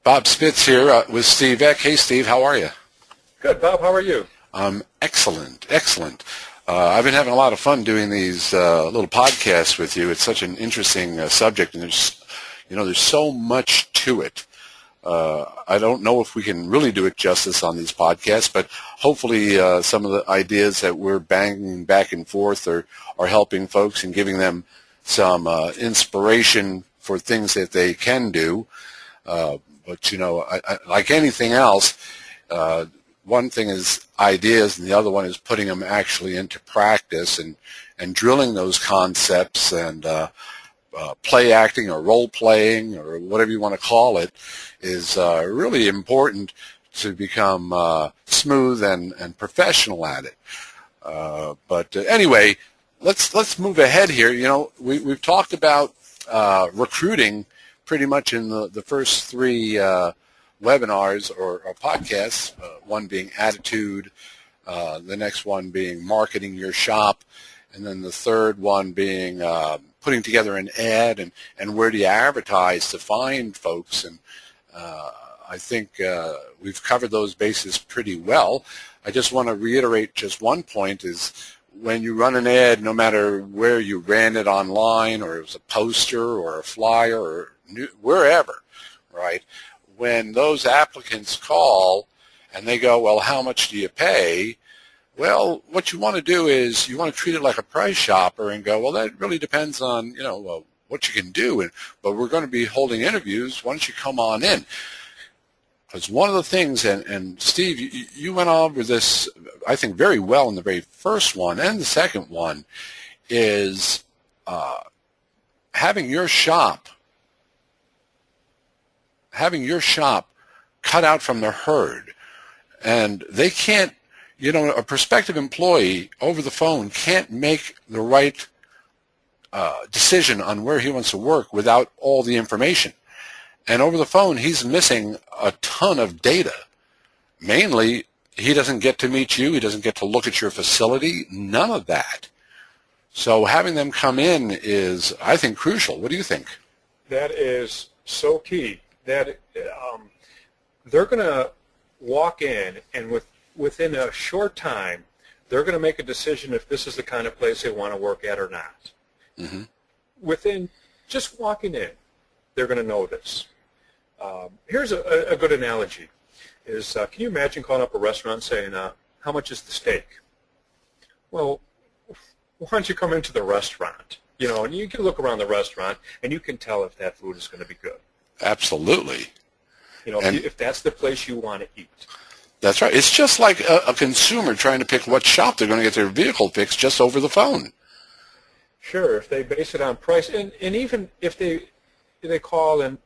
Bob Spitz here with Steve Eck. Hey, Steve, how are you? Good, Bob. How are you? Excellent, excellent. I've been having a lot of fun doing these little podcasts with you. It's such an interesting subject, and there's so much to it. I don't know if we can really do it justice on these podcasts, but hopefully some of the ideas that we're banging back and forth are helping folks and giving them some inspiration for things that they can do. But, I, like anything else, one thing is ideas and the other one is putting them actually into practice and drilling those concepts and play acting or role playing or whatever you want to call it is really important to become smooth and professional at it. But anyway, let's move ahead here. We've talked about recruiting pretty much in the first three webinars or podcasts, one being attitude, the next one being marketing your shop, and then the third one being putting together an ad and where do you advertise to find folks. And I think we've covered those bases pretty well. I just want to reiterate just one point is when you run an ad, no matter where you ran it online or it was a poster or a flyer or wherever, right? When those applicants call and they go, well, how much do you pay? Well, what you want to do is you want to treat it like a price shopper and go, well, that really depends on, what you can do. But we're going to be holding interviews. Why don't you come on in? Because one of the things, and Steve, you went over this, I think, very well in the very first one and the second one, is having your shop cut out from the herd. And they can't, a prospective employee over the phone can't make the right decision on where he wants to work without all the information. And over the phone, he's missing a ton of data. Mainly, he doesn't get to meet you. He doesn't get to look at your facility. None of that. So having them come in is, I think, crucial. What do you think? That is so key. That they're going to walk in, and within a short time, they're going to make a decision if this is the kind of place they want to work at or not. Mm-hmm. Within just walking in, they're going to know this. Here's a good analogy. Can you imagine calling up a restaurant saying, how much is the steak? Well, why don't you come into the restaurant? And you can look around the restaurant, and you can tell if that food is going to be good. Absolutely. If that's the place you want to eat. That's right. It's just like a consumer trying to pick what shop they're going to get their vehicle fixed just over the phone. Sure, if they base it on price, and even if they call and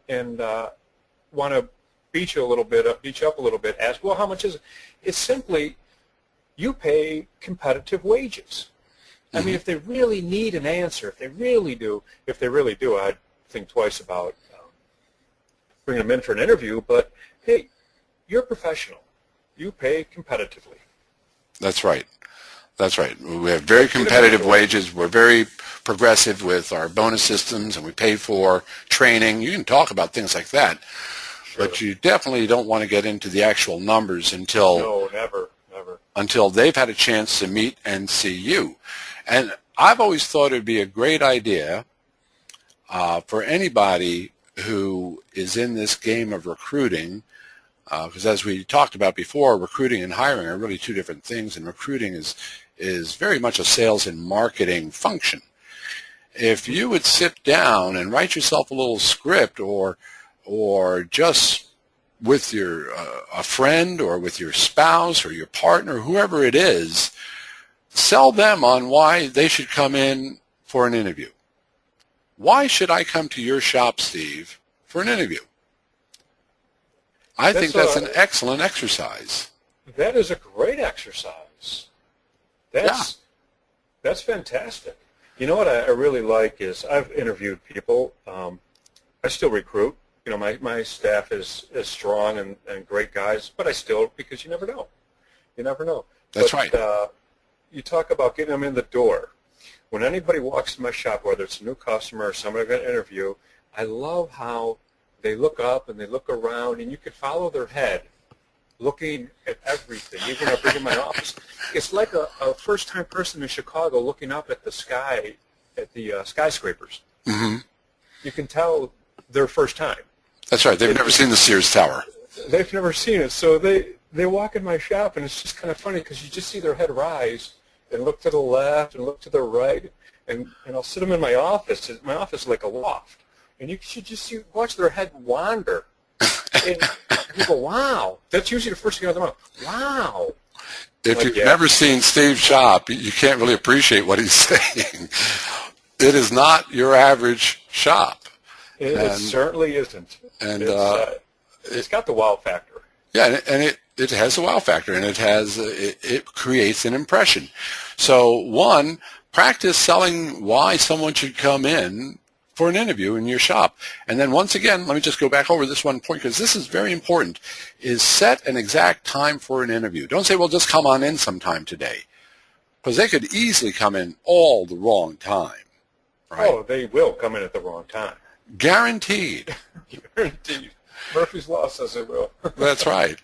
want to beat you up a little bit, ask, well, how much is it? It's simply you pay competitive wages. Mm-hmm. I mean, if they really need an answer, if they really do, I'd think twice about bringing them in for an interview. But hey, you're a professional. You pay competitively. That's right. That's right. We have very competitive wages. We're very progressive with our bonus systems, and we pay for training. You can talk about things like that, sure. But you definitely don't want to get into the actual numbers until never. Until they've had a chance to meet and see you. And I've always thought it would be a great idea for anybody who is in this game of recruiting, because as we talked about before, recruiting and hiring are really two different things, and recruiting is very much a sales and marketing function. If you would sit down and write yourself a little script, or just with a friend or with your spouse or your partner, whoever it is, sell them on why they should come in for an interview. Why should I come to your shop, Steve, for an interview? I think that's an excellent exercise. That is a great exercise. That's fantastic. You know what I really like is I've interviewed people. I still recruit. My staff is strong and great guys, but I still, because you never know. That's right. You talk about getting them in the door. When anybody walks to my shop, whether it's a new customer or somebody I'm going to interview, I love how they look up and they look around, and you can follow their head looking at everything, even up in my office. It's like a first-time person in Chicago looking up at the sky, at the skyscrapers. Mm-hmm. You can tell their first time. That's right. They've never seen the Sears Tower. They've never seen it, so they walk in my shop, and it's just kind of funny because you just see their head rise and look to the left and look to the right, and I'll sit them in my office. My office is like a loft, and you should just watch their head wander. And you go, wow. That's usually the first thing out of their mouth. Wow. If you've never seen Steve's shop, you can't really appreciate what he's saying. It is not your average shop. It certainly isn't. And it's got the wow factor. Yeah, and it has a wow factor, and it creates an impression. So one, practice selling why someone should come in for an interview in your shop. And then once again, let me just go back over this one point because this is very important, is set an exact time for an interview. Don't say, well, just come on in sometime today, because they could easily come in all the wrong time. Right? Oh, they will come in at the wrong time. Guaranteed. Guaranteed. Murphy's Law says it will. That's right.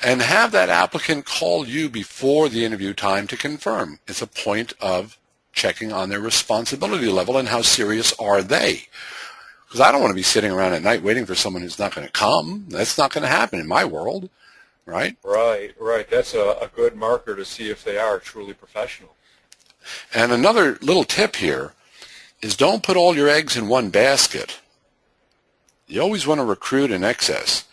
And have that applicant call you before the interview time to confirm. It's a point of checking on their responsibility level and how serious are they. Because I don't want to be sitting around at night waiting for someone who's not going to come. That's not going to happen in my world, right? Right. That's a good marker to see if they are truly professional. And another little tip here is don't put all your eggs in one basket. You always want to recruit in excess.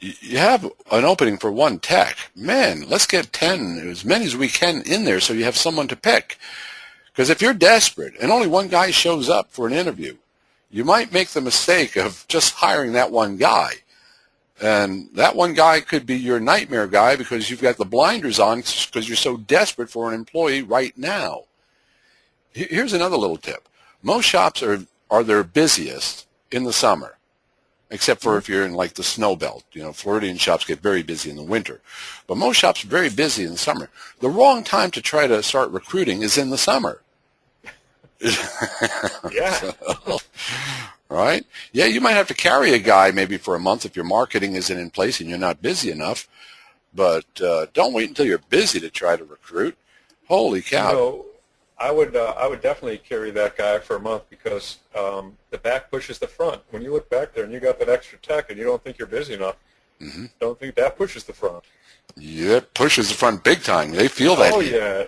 You have an opening for one tech. Man, let's get 10, as many as we can in there so you have someone to pick. Because if you're desperate and only one guy shows up for an interview, you might make the mistake of just hiring that one guy. And that one guy could be your nightmare guy because you've got the blinders on because you're so desperate for an employee right now. Here's another little tip. Most shops are their busiest in the summer, except for if you're in like the snow belt. You know, Floridian shops get very busy in the winter. But most shops are very busy in the summer. The wrong time to try to start recruiting is in the summer. Yeah. So, right? Yeah, you might have to carry a guy maybe for a month if your marketing isn't in place and you're not busy enough. But don't wait until you're busy to try to recruit. Holy cow. You know, I would definitely carry that guy for a month because the back pushes the front. When you look back there and you got that extra tech and you don't think you're busy enough, don't think that pushes the front. Yeah, it pushes the front big time. They feel that. Oh, heat. yeah.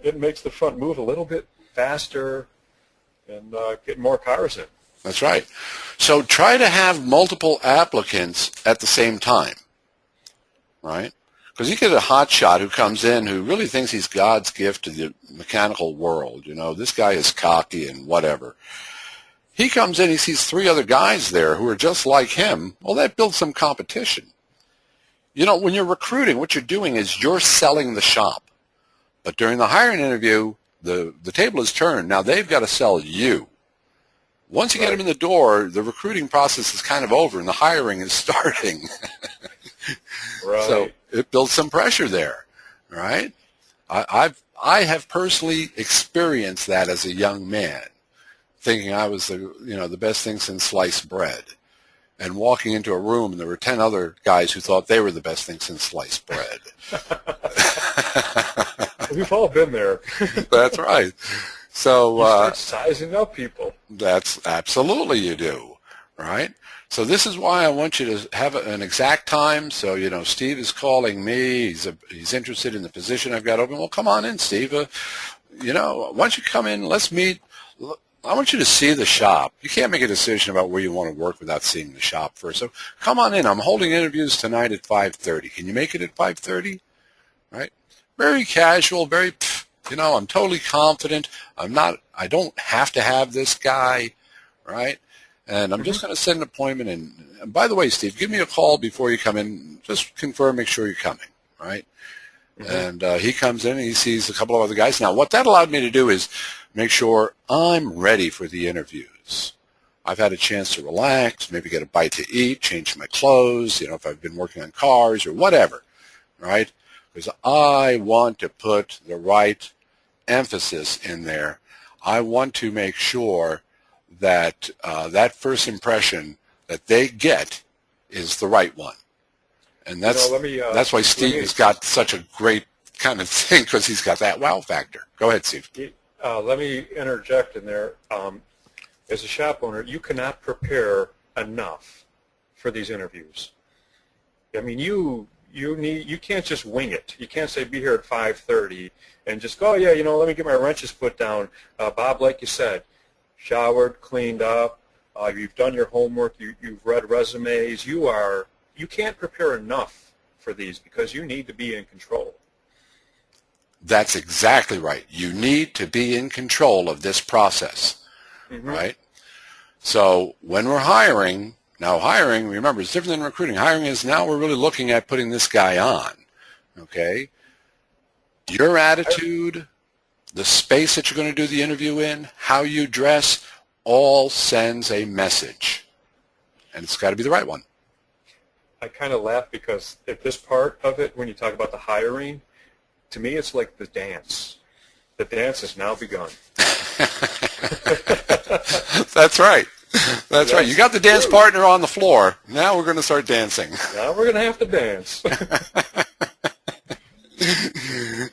It makes the front move a little bit faster and get more cars in. That's right. So try to have multiple applicants at the same time, right? Because you get a hot shot who comes in who really thinks he's God's gift to the mechanical world. You know, this guy is cocky and whatever. He comes in, he sees 3 other guys there who are just like him. Well, that builds some competition. You know, when you're recruiting, what you're doing is you're selling the shop. But during the hiring interview, the table is turned. Now they've got to sell you. Once you get them in the door, the recruiting process is kind of over and the hiring is starting. Right. So it builds some pressure there, right? I have personally experienced that as a young man, thinking I was the best thing since sliced bread, and walking into a room and there were 10 other guys who thought they were the best thing since sliced bread. We've all been there. That's right. So you start sizing up people. That's absolutely you do, right? So this is why I want you to have an exact time. So, you know, Steve is calling me. He's interested in the position I've got open. Well, come on in, Steve. You know, why don't you come in? Let's meet. I want you to see the shop. You can't make a decision about where you want to work without seeing the shop first. So come on in. I'm holding interviews tonight at 5:30. Can you make it at 5:30? Right? Very casual, very, you know, I'm totally confident. I don't have to have this guy, right? And I'm just going to set an appointment. And by the way, Steve, give me a call before you come in. Just confirm, make sure you're coming, right? And he comes in and he sees a couple of other guys. Now, what that allowed me to do is make sure I'm ready for the interviews. I've had a chance to relax, maybe get a bite to eat, change my clothes, you know, if I've been working on cars or whatever, right? Because I want to put the right emphasis in there. I want to make sure that that first impression that they get is the right one. And that's that's why Steve's got such a great kind of thing, because he's got that wow factor. Go ahead, Steve. Let me interject in there. As a shop owner, you cannot prepare enough for these interviews. I mean, you can't just wing it. You can't say be here at 5:30 and just go, oh, yeah, let me get my wrenches put down. Bob, like you said, showered, cleaned up, you've done your homework, you've read resumes. You can't prepare enough for these because you need to be in control. That's exactly right. You need to be in control of this process, right? So when we're hiring, now hiring, remember, it's different than recruiting. Hiring is now we're really looking at putting this guy on, okay? Your attitude, the space that you're going to do the interview in, how you dress, all sends a message. And it's got to be the right one. I kind of laugh because at this part of it, when you talk about the hiring, to me it's like the dance. The dance has now begun. That's right. That's right. You got the dance partner on the floor. Now we're going to start dancing. Now we're going to have to dance.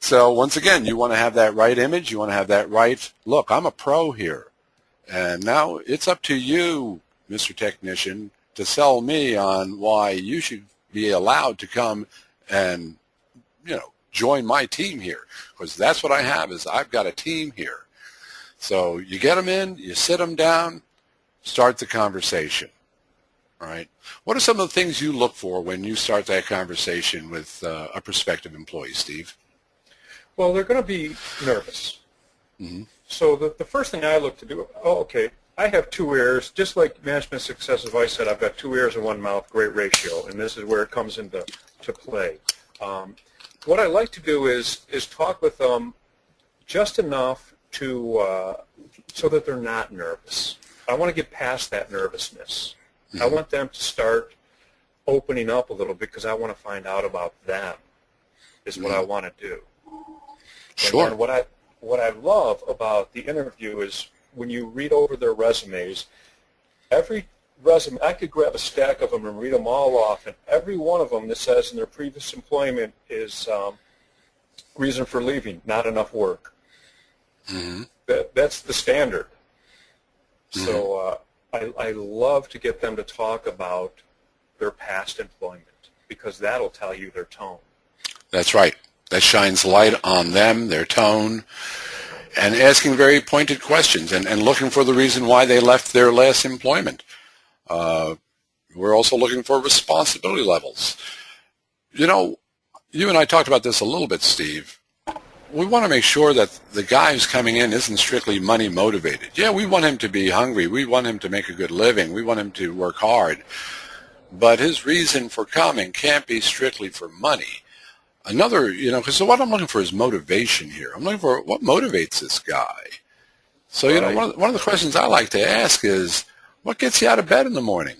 So once again, you want to have that right image. You want to have that right look. I'm a pro here. And now it's up to you, Mr. Technician, to sell me on why you should be allowed to come and, join my team here. Because that's what I have, is I've got a team here. So you get them in, you sit them down, start the conversation. All right. What are some of the things you look for when you start that conversation with a prospective employee, Steve? Well, they're going to be nervous. So the first thing I look to do, okay, I have two ears. Just like Management Success Advice said, I've got 2 ears and 1 mouth, great ratio, and this is where it comes into play. What I like to do is talk with them just enough to so that they're not nervous. I want to get past that nervousness. I want them to start opening up a little bit because I want to find out about them is what I want to do. Sure. And what I love about the interview is when you read over their resumes, every resume, I could grab a stack of them and read them all off, and every one of them that says in their previous employment is reason for leaving, not enough work. That's the standard. So I love to get them to talk about their past employment because that'll tell you their tone. That's right. That shines light on them, their tone, and asking very pointed questions and looking for the reason why they left their last employment. We're also looking for responsibility levels. You and I talked about this a little bit, Steve. We want to make sure that the guy who's coming in isn't strictly money motivated. Yeah, we want him to be hungry. We want him to make a good living. We want him to work hard. But his reason for coming can't be strictly for money. Another, because what I'm looking for is motivation here. I'm looking for what motivates this guy. So, one of the questions I like to ask is, what gets you out of bed in the morning?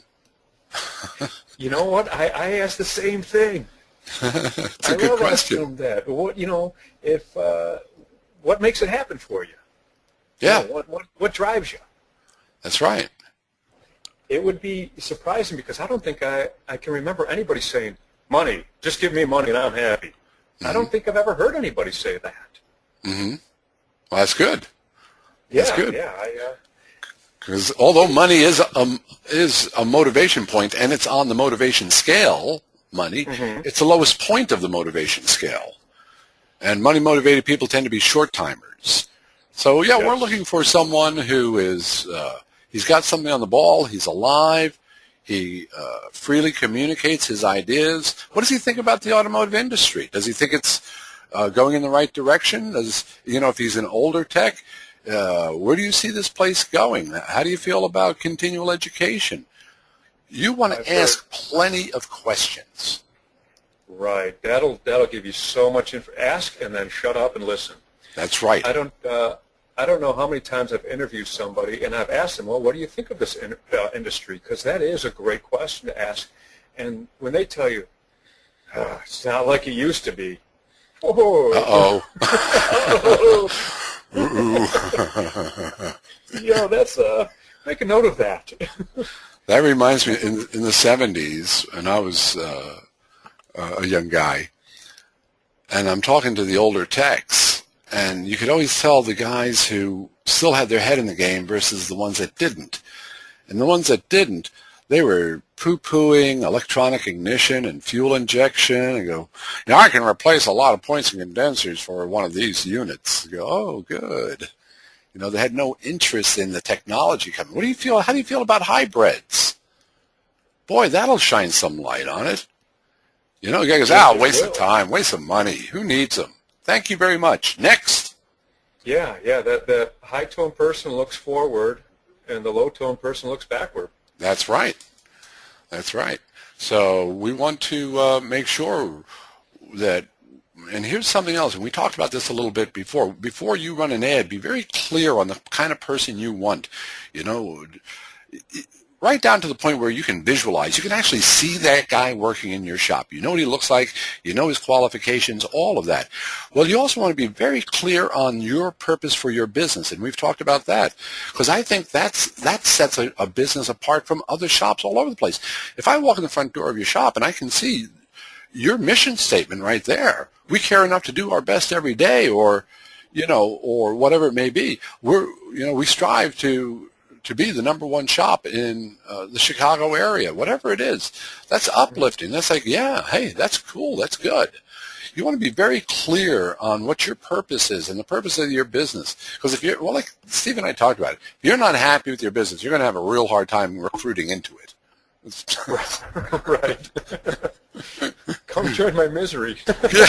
You know what? I ask the same thing. It's a good question. That. What what makes it happen for you? Yeah. What drives you? That's right. It would be surprising because I don't think I can remember anybody saying, money, just give me money and I'm happy. I don't think I've ever heard anybody say that. Well, that's good. Yeah, that's good. Yeah. Because although money is a motivation point, and it's on the motivation scale, money, it's the lowest point of the motivation scale. And money-motivated people tend to be short-timers. So, yeah, we're looking for someone who is, he's got something on the ball, he's alive, he freely communicates his ideas. What does he think about the automotive industry? Does he think it's going in the right direction? If he's an older tech, where do you see this place going? How do you feel about continual education? You want to ask plenty of questions. Right. That'll give you so much info. Ask and then shut up and listen. That's right. I don't know how many times I've interviewed somebody and I've asked them, well, what do you think of this industry? Because that is a great question to ask. And when they tell you, it's not like it used to be. Uh-oh. That's make a note of that. That reminds me, in the 70s, and I was a young guy, and I'm talking to the older techs, and you could always tell the guys who still had their head in the game versus the ones that didn't. And the ones that didn't, they were poo-pooing electronic ignition and fuel injection and go, I can replace a lot of points and condensers for one of these units. You go, oh, good. They had no interest in the technology coming. How do you feel about hybrids? Boy, that'll shine some light on it. The guy goes, waste of time, waste of money. Who needs them? Thank you very much. Next. Yeah, that high-tone person looks forward, and the low-tone person looks backward. That's right. That's right. So we want to make sure that, and here's something else, and we talked about this a little bit before. Before you run an ad, be very clear on the kind of person you want. Right down to the point where you can visualize. You can actually see that guy working in your shop. You know what he looks like. You know his qualifications, all of that. Well, you also want to be very clear on your purpose for your business, and we've talked about that because I think that sets a business apart from other shops all over the place. If I walk in the front door of your shop and I can see your mission statement right there, we care enough to do our best every day, or whatever it may be. We strive to be the number one shop in the Chicago area, whatever it is. That's uplifting. That's like, yeah, hey, that's cool. That's good. You want to be very clear on what your purpose is and the purpose of your business. Because if you're, like Steve and I talked about it, if you're not happy with your business, you're going to have a real hard time recruiting into it. Right. Come join my misery. Yeah.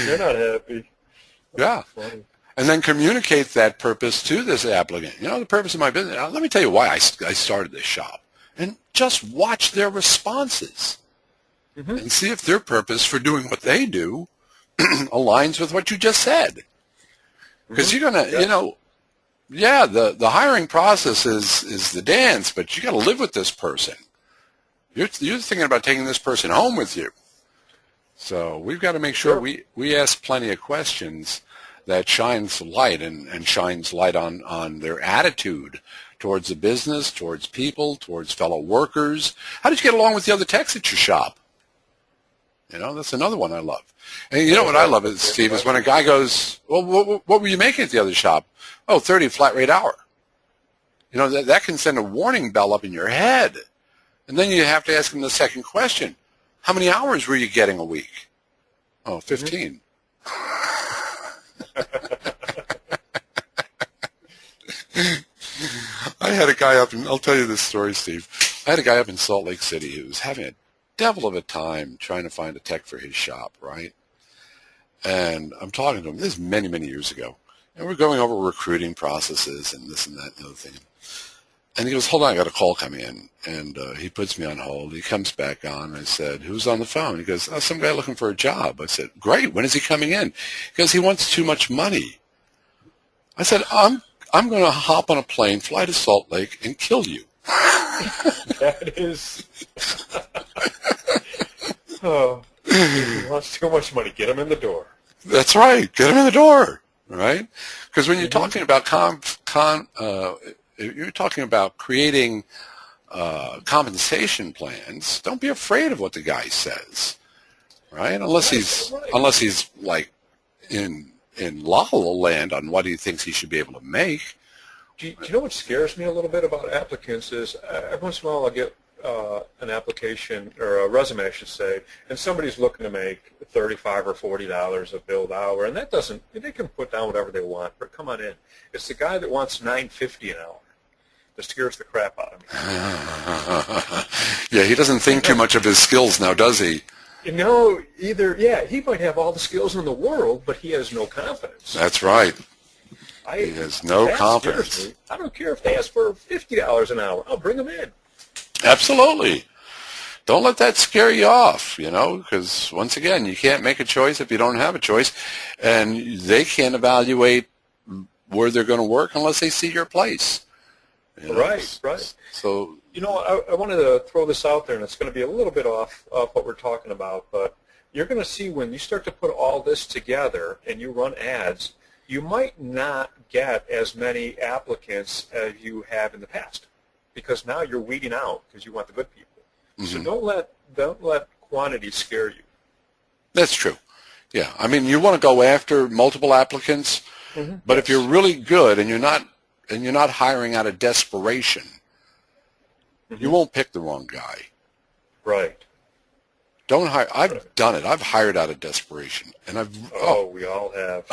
They're not happy. Yeah. Funny. And then communicate that purpose to this applicant. The purpose of my business. Now, let me tell you why I started this shop. And just watch their responses. Mm-hmm. And see if their purpose for doing what they do aligns with what you just said. Because you're going to, the hiring process is the dance, but you got to live with this person. You're thinking about taking this person home with you. So we've got to make sure we ask plenty of questions that shines light and shines light on their attitude towards the business, towards people, towards fellow workers. How did you get along with the other techs at your shop? That's another one I love. And what I love is, Steve, is when a guy goes, well, what were you making at the other shop? Oh, 30 flat rate hour. That can send a warning bell up in your head. And then you have to ask him the second question. How many hours were you getting a week? Oh, 15. I had a guy up in, I'll tell you this story, Steve. I had a guy up in Salt Lake City who was having a devil of a time trying to find a tech for his shop, right? And I'm talking to him, this is many, many years ago, and we're going over recruiting processes and this and that and the other thing. And he goes, hold on, I got a call coming in. And he puts me on hold. He comes back on. I said, who's on the phone? He goes, oh, some guy looking for a job. I said, great. When is he coming in? He goes, he wants too much money. I said, I'm going to hop on a plane, fly to Salt Lake, and kill you. That is... Oh, he wants too much money. Get him in the door. That's right. Get him in the door, right? Because when you're talking about you're talking about creating compensation plans, don't be afraid of what the guy says, right? Unless he's like in La La Land on what he thinks he should be able to make. Do you know what scares me a little bit about applicants is every once in a while I'll get an application or a resume, I should say, and somebody's looking to make $35 or $40 a billed hour, and that doesn't. They can put down whatever they want, but come on in. It's the guy that wants $9.50 an hour that scares the crap out of me. Yeah, he doesn't think too much of his skills now, does he? He might have all the skills in the world, but he has no confidence. That's right. He has no confidence. I don't care if they ask for $50 an hour. I'll bring them in. Absolutely. Don't let that scare you off, because once again, you can't make a choice if you don't have a choice, and they can't evaluate where they're going to work unless they see your place. Right. So, I wanted to throw this out there, and it's going to be a little bit off what we're talking about, but you're going to see when you start to put all this together and you run ads, you might not get as many applicants as you have in the past, because now you're weeding out because you want the good people. So don't let quantity scare you. That's true. Yeah, I mean, you want to go after multiple applicants, but if you're really good and you're not hiring out of desperation, you won't pick the wrong guy. Right. Don't hire. I've done it. I've hired out of desperation, and We all have.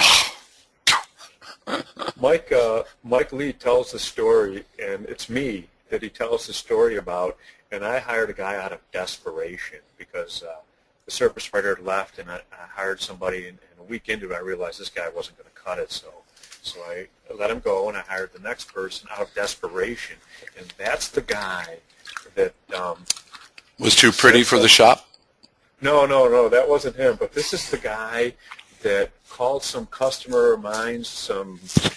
Mike Lee tells the story, and it's me that he tells the story about, and I hired a guy out of desperation because the service writer had left, and I hired somebody, and a week into it, I realized this guy wasn't going to cut it, so I let him go, and I hired the next person out of desperation, and that's the guy that was too pretty for the shop. No, that wasn't him. But this is the guy that called some customer of mine.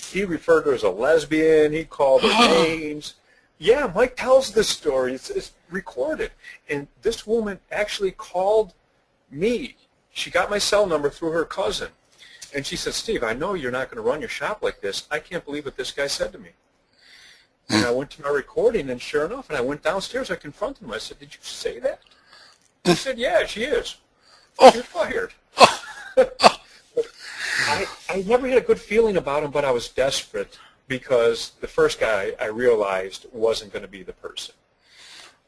He referred to her as a lesbian. He called her names. Yeah, Mike tells this story. It's recorded. And this woman actually called me. She got my cell number through her cousin. And she said, Steve, I know you're not going to run your shop like this. I can't believe what this guy said to me. And I went to my recording, and sure enough, and I went downstairs. I confronted him. I said, did you say that? He said, yeah, she is. You're fired. I never had a good feeling about him, but I was desperate because the first guy I realized wasn't going to be the person.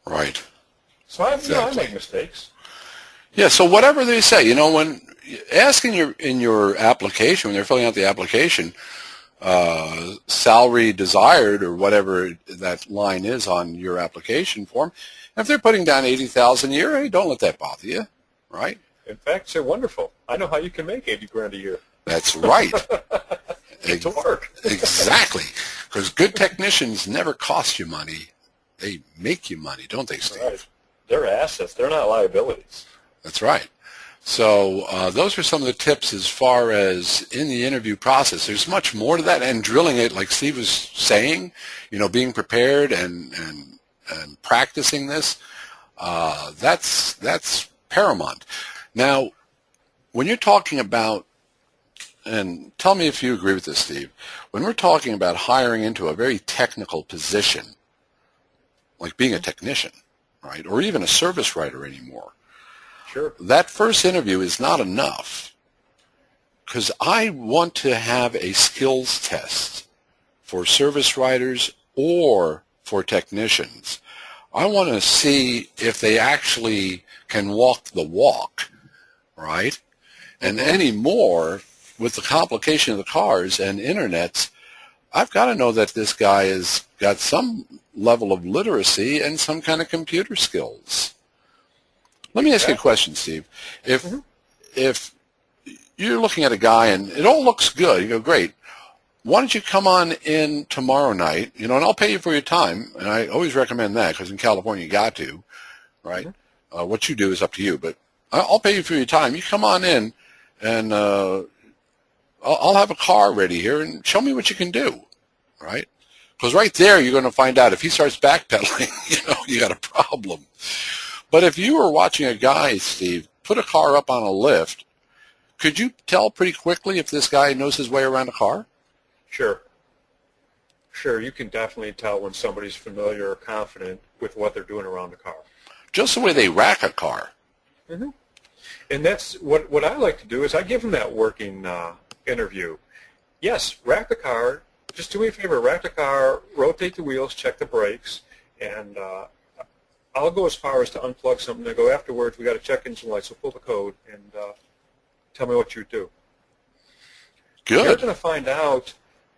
Right. So I make mistakes. Yeah, so whatever they say, when asking in your application, when they're filling out the application, salary desired or whatever that line is on your application form, if they're putting down $80,000 a year, hey, don't let that bother you, right? In fact, they're wonderful. I know how you can make $80,000 a year. That's right. Get to work. Exactly, because good technicians never cost you money; they make you money, don't they, Steve? Right. They're assets. They're not liabilities. That's right. So those are some of the tips as far as in the interview process. There's much more to that, and drilling it, like Steve was saying, being prepared and practicing this, that's paramount. Now, when you're talking about, and tell me if you agree with this, Steve, when we're talking about hiring into a very technical position, like being a technician, right, or even a service writer anymore, Sure. that first interview is not enough, because I want to have a skills test for service writers or for technicians. I want to see if they actually can walk the walk, right? And anymore, with the complication of the cars and internets, I've got to know that this guy has got some level of literacy and some kind of computer skills. Let me ask you a question, Steve. If you're looking at a guy and it all looks good, you go, great, why don't you come on in tomorrow night, and I'll pay you for your time, and I always recommend that because in California you got to, right? What you do is up to you, but I'll pay you for your time. You come on in, and I'll have a car ready here, and show me what you can do, right? Because right there you're going to find out if he starts backpedaling, you got a problem. But if you were watching a guy, Steve, put a car up on a lift, could you tell pretty quickly if this guy knows his way around a car? Sure. Sure, you can definitely tell when somebody's familiar or confident with what they're doing around a car. Just the way they rack a car. And that's what I like to do is I give them that working interview. Yes, rack the car. Just do me a favor, rack the car, rotate the wheels, check the brakes, and I'll go as far as to unplug something and go, afterwards, we got to check engine lights, so pull the code and tell me what you do. Good. You're going to find out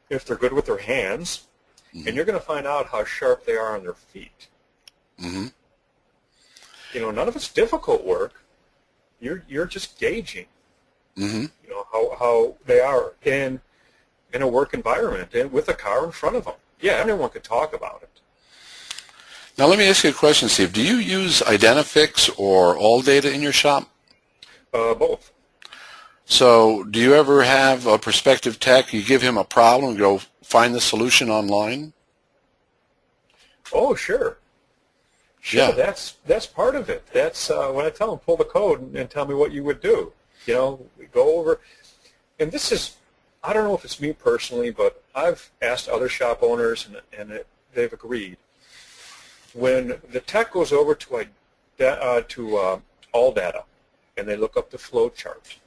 if they're good with their hands, and you're going to find out how sharp they are on their feet. None of it's difficult work. You're just gauging, how they are in a work environment and with a car in front of them. Yeah, everyone could talk about it. Now let me ask you a question, Steve. Do you use Identifix or ALLDATA in your shop? Both. So do you ever have a prospective tech, you give him a problem, go find the solution online? Oh, sure. Yeah. That's part of it. That's when I tell them, pull the code and tell me what you would do. We go over, and this is I don't know if it's me personally, but I've asked other shop owners, and they've agreed. When the tech goes over to ALLDATA, and they look up the flow chart,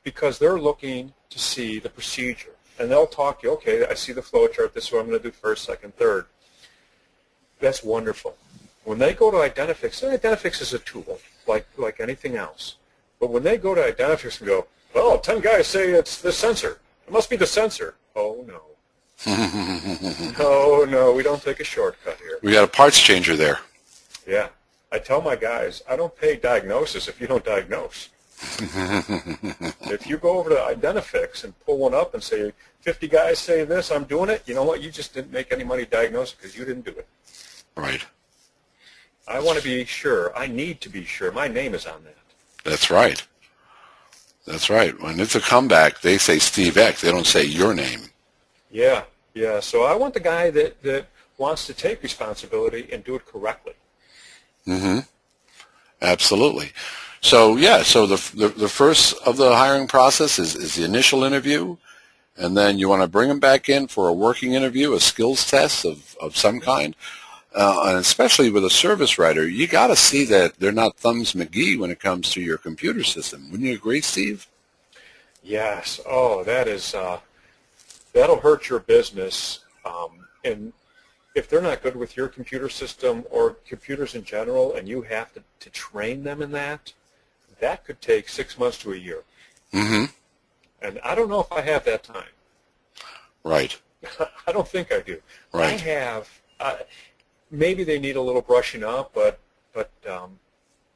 because they're looking to see the procedure, and they'll talk to you, okay, I see the flow chart, this is what I'm going to do first, second, third. That's wonderful. When they go to Identifix, and Identifix is a tool, like anything else, but when they go to Identifix and go, well, 10 guys say it's the sensor. It must be the sensor. Oh, no. No, we don't take a shortcut here. We got a parts changer there. Yeah. I tell my guys, I don't pay diagnosis if you don't diagnose. If you go over to Identifix and pull one up and say, 50 guys say this, I'm doing it, you know what? You just didn't make any money diagnosing because you didn't do it. Right. I want to be sure. I need to be sure. My name is on that. That's right. That's right. When it's a comeback, they say Steve X. They don't say your name. Yeah. So I want the guy that wants to take responsibility and do it correctly. Mm-hmm. Absolutely. So, yeah, so the first of the hiring process is the initial interview, and then you want to bring them back in for a working interview, a skills test of some kind. And especially with a service writer, you got to see that they're not Thumbs McGee when it comes to your computer system. Wouldn't you agree, Steve? Yes. Oh, that'll hurt your business. And if they're not good with your computer system or computers in general, and you have to train them in that could take 6 months to a year. Mm-hmm. And I don't know if I have that time. Right. I don't think I do. Right. I have. Maybe they need a little brushing up, but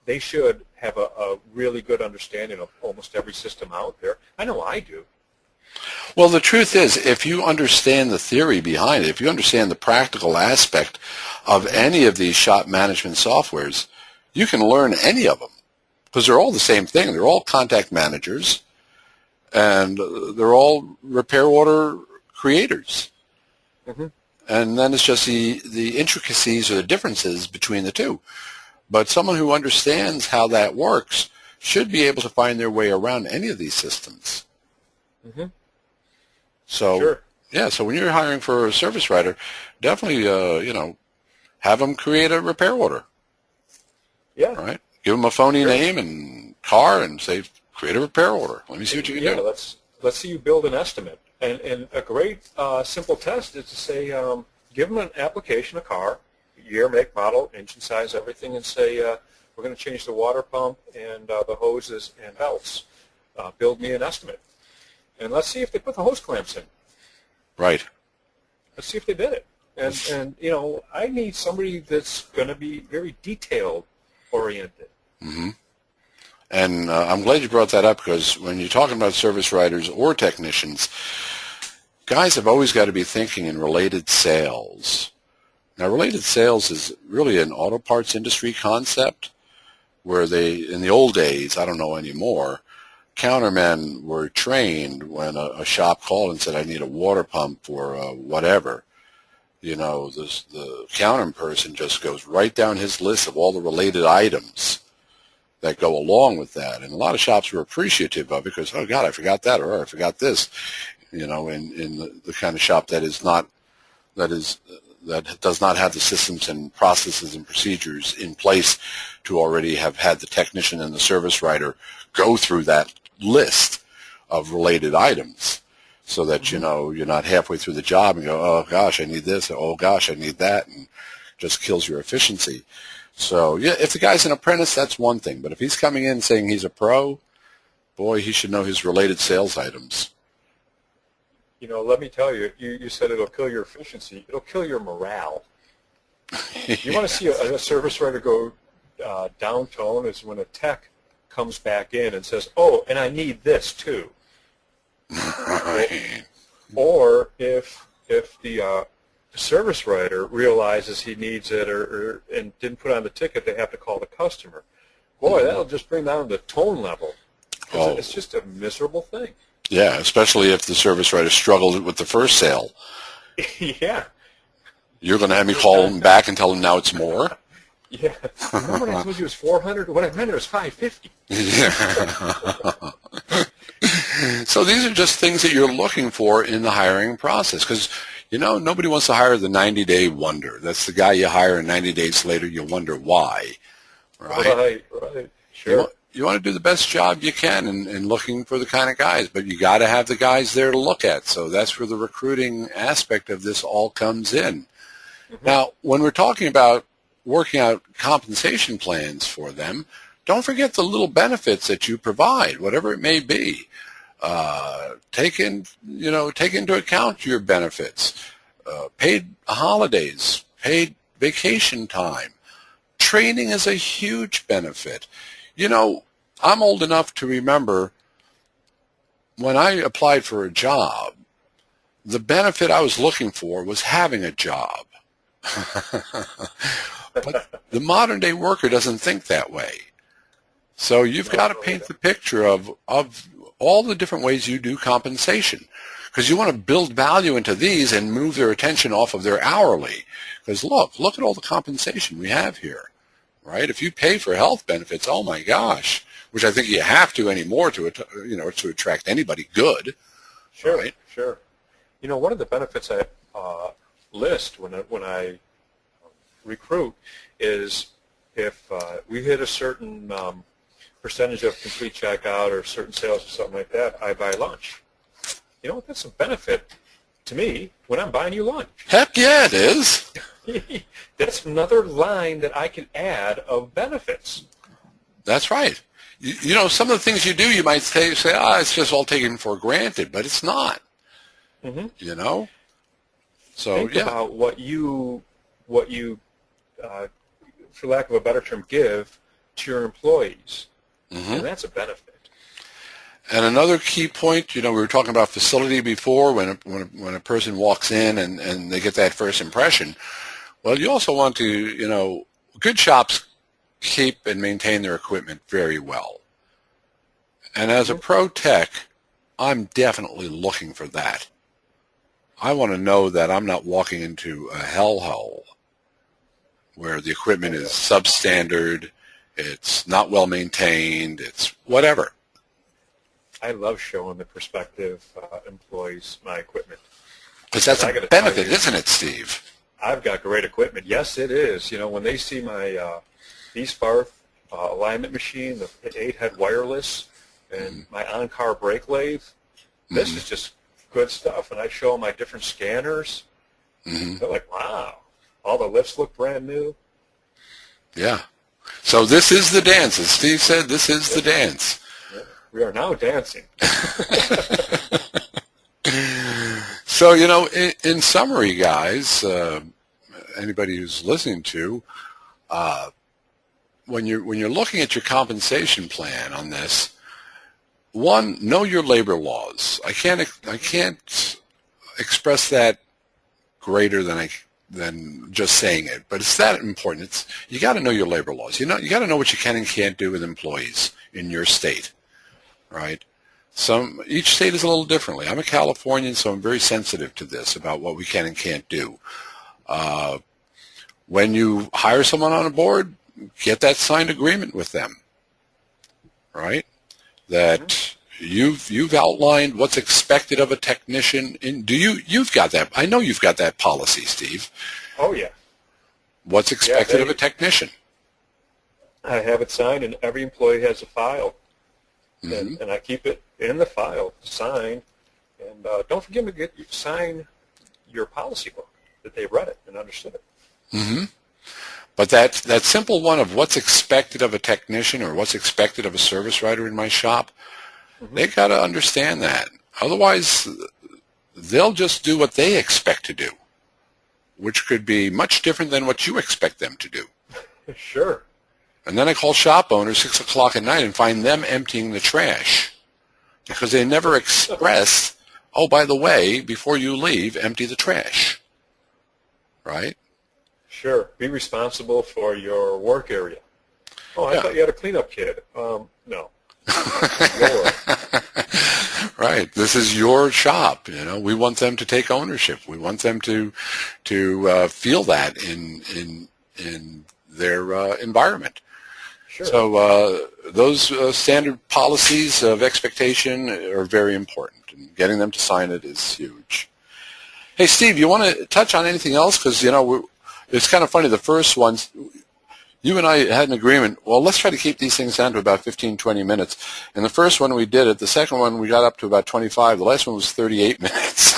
they should have a really good understanding of almost every system out there. I know I do. Well, the truth is, if you understand the theory behind it, if you understand the practical aspect of any of these shop management softwares, you can learn any of them because they're all the same thing. They're all contact managers, and they're all repair order creators. Mm-hmm. And then it's just the intricacies or the differences between the two. But someone who understands how that works should be able to find their way around any of these systems. Mm-hmm. So, sure. Yeah, so when you're hiring for a service writer, definitely, have them create a repair order. Yeah. Right? Give them a phony name and car and say, create a repair order. Let me see what you can do. Let's see you build an estimate. And a great simple test is to say, give them an application, a car, year, make, model, engine size, everything, and say, we're going to change the water pump and the hoses and belts. Build me an estimate. And let's see if they put the hose clamps in. Right. Let's see if they did it. And I need somebody that's going to be very detail-oriented. Mm-hmm. And I'm glad you brought that up because when you're talking about service writers or technicians, guys have always got to be thinking in related sales. Now, related sales is really an auto parts industry concept where in the old days, I don't know anymore, countermen were trained when a shop called and said, I need a water pump for whatever. The counter person just goes right down his list of all the related items that go along with that. And a lot of shops were appreciative of it because, oh, God, I forgot that or I forgot this, in the kind of shop that does not have the systems and processes and procedures in place to already have had the technician and the service writer go through that list of related items so that, you're not halfway through the job and go, oh, gosh, I need this, oh, gosh, I need that, and just kills your efficiency. So, yeah, if the guy's an apprentice, that's one thing. But if he's coming in saying he's a pro, boy, he should know his related sales items. Let me tell you, you said it'll kill your efficiency. It'll kill your morale. You want to see a service writer go down-tone is when a tech comes back in and says, oh, and I need this too. Right. Or if the service writer realizes he needs it and didn't put on the ticket, they have to call the customer. Boy, that'll just bring down the tone level. Oh. It's just a miserable thing. Yeah, especially if the service writer struggled with the first sale. Yeah. You're going to have me call him back and tell him now it's more? Yeah. Remember when I told you it was $400? What I meant it was $550. Yeah. So these are just things that you're looking for in the hiring process because, nobody wants to hire the 90-day wonder. That's the guy you hire and 90 days later you wonder why, right? Right. Sure. You want to do the best job you can in looking for the kind of guys, but you got to have the guys there to look at. So that's where the recruiting aspect of this all comes in. Mm-hmm. Now, when we're talking about working out compensation plans for them, don't forget the little benefits that you provide, whatever it may be. Take into account your benefits, paid holidays, paid vacation time. Training is a huge benefit. I'm old enough to remember when I applied for a job, the benefit I was looking for was having a job. But the modern day worker doesn't think that way. So you've got to paint the picture of all the different ways you do compensation, because you want to build value into these and move their attention off of their hourly. Because look at all the compensation we have here, right? If you pay for health benefits, oh my gosh, which I think you have to anymore to attract anybody good. Sure, right? Sure. One of the benefits I list when I recruit is if we hit a certain percentage of complete checkout or certain sales or something like that, I buy lunch. That's a benefit to me when I'm buying you lunch. Heck yeah, it is. That's another line that I can add of benefits. That's right. Some of the things you do, you might say, it's just all taken for granted, but it's not. Mm-hmm. So think about what you, for lack of a better term, give to your employees, and that's a benefit. And another key point, we were talking about facility before. When a person walks in and they get that first impression, well, you also want to, good shops keep and maintain their equipment very well. And as a pro tech, I'm definitely looking for that. I want to know that I'm not walking into a hellhole where the equipment is substandard, it's not well maintained, it's whatever. I love showing the prospective employees my equipment. Because that's a benefit, isn't it, Steve? I've got great equipment. Yes, it is. When they see my eSparth alignment machine, the 8-head wireless, and my on-car brake lathe, this is just good stuff. And I show them my different scanners. They're like, wow, all the lifts look brand new. Yeah. So this is the dance. As Steve said, this is the dance. Yeah. We are now dancing. So, in summary, guys, anybody who's listening to, when you're looking at your compensation plan on this, one, know your labor laws. I can't express that greater than just saying it, but it's that important. You got to know your labor laws. You got to know what you can and can't do with employees in your state, right? Each state is a little differently. I'm a Californian, so I'm very sensitive to this about what we can and can't do. When you hire someone on a board, get that signed agreement with them, right? That you've outlined what's expected of a technician. You've got that? I know you've got that policy, Steve. Oh yeah. What's expected of a technician? I have it signed, and every employee has a file, and I keep it in the file, signed. And don't forget to sign your policy book that they read it and understood it. But that simple one of what's expected of a technician or what's expected of a service writer in my shop, they got to understand that. Otherwise, they'll just do what they expect to do, which could be much different than what you expect them to do. Sure. And then I call shop owners 6 o'clock at night and find them emptying the trash because they never express, oh, by the way, before you leave, empty the trash. Right? Sure. Be responsible for your work area. Oh, I thought you had a cleanup kit. No. Right. This is your shop. We want them to take ownership. We want them to feel that in their environment. Sure. So those standard policies of expectation are very important, and getting them to sign it is huge. Hey, Steve, you want to touch on anything else? Because, it's kind of funny. The first one, you and I had an agreement, well, let's try to keep these things down to about 15, 20 minutes. And the first one we did it. The second one we got up to about 25. The last one was 38 minutes.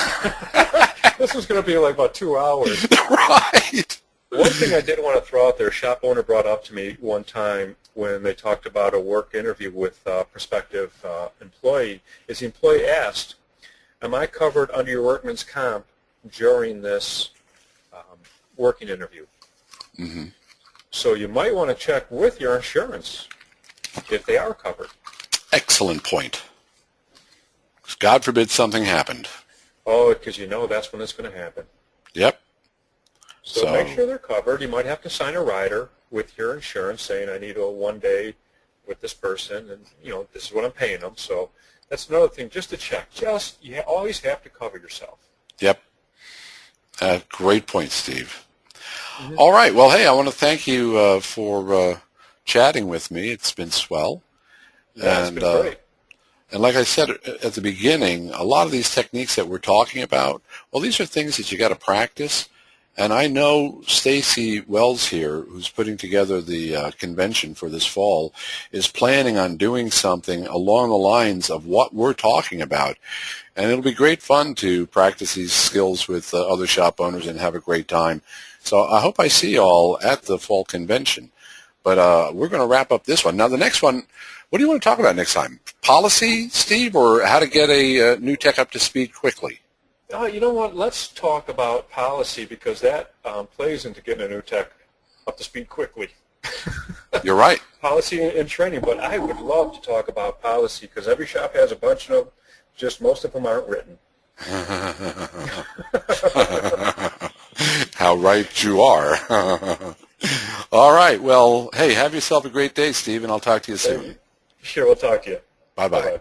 This was going to be like about 2 hours. Right. One thing I did want to throw out there, a shop owner brought up to me one time when they talked about a work interview with a prospective employee, is the employee asked, am I covered under your workman's comp during this working interview? Mm-hmm. So you might want to check with your insurance if they are covered. Excellent point. 'Cause God forbid something happened. Oh, because that's when it's going to happen. Yep. So make sure they're covered. You might have to sign a rider with your insurance saying I need a 1 day with this person, and this is what I'm paying them. So that's another thing, just to check. You always have to cover yourself. Yep. Great point, Steve. Mm-hmm. All right. Well, hey, I want to thank you for chatting with me. It's been swell. Yeah, it's been great. And like I said at the beginning, a lot of these techniques that we're talking about, well, these are things that you got to practice. And I know Stacy Wells here, who's putting together the convention for this fall, is planning on doing something along the lines of what we're talking about. And it'll be great fun to practice these skills with other shop owners and have a great time. So I hope I see you all at the fall convention. But we're going to wrap up this one. Now, the next one, what do you want to talk about next time? Policy, Steve, or how to get a new tech up to speed quickly? Oh, you know what? Let's talk about policy, because that plays into getting a new tech up to speed quickly. You're right. Policy and training, but I would love to talk about policy because every shop has a bunch of them, just most of them aren't written. How right you are. All right. Well, hey, have yourself a great day, Steve, and I'll talk to you soon. Sure, we'll talk to you. Bye-bye. Bye-bye.